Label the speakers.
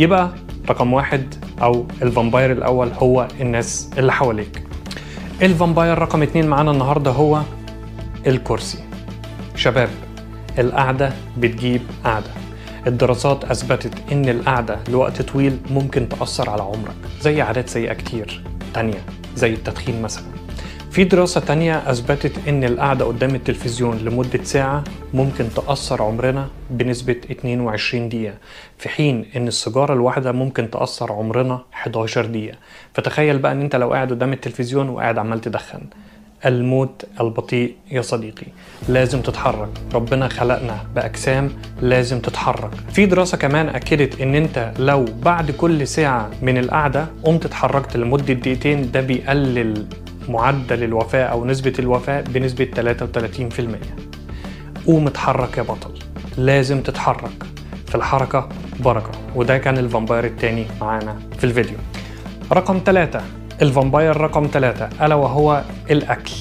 Speaker 1: يبقى رقم واحد أو الفامباير الأول هو الناس اللي حواليك. الفامباير رقم 2 معانا النهاردة هو الكرسي. شباب، القعدة بتجيب قعدة. الدراسات أثبتت إن القعدة لوقت طويل ممكن تأثر على عمرك، زي عادات سيئة كتير تانية زي التدخين مثلا. في دراسة تانية أثبتت إن القعدة قدام التلفزيون لمدة ساعة ممكن تأثر عمرنا بنسبة 22 دقيقة، في حين إن السيجارة الواحدة ممكن تأثر عمرنا 11 دقيقة. فتخيل بقى إن أنت لو قاعد قدام التلفزيون وقاعد عمال تدخن. الموت البطيء يا صديقي. لازم تتحرك، ربنا خلقنا بأجسام لازم تتحرك. في دراسة كمان أكدت إن أنت لو بعد كل ساعة من القعدة قمت اتحركت لمدة دقيقتين، ده بيقلل معدل الوفاة أو نسبة الوفاة بنسبة 33%. قوم اتحرك يا بطل، لازم تتحرك. في الحركة بركة. وده كان الفامباير التاني معانا في الفيديو. رقم 3، الفامباير رقم 3 ألا وهو الأكل.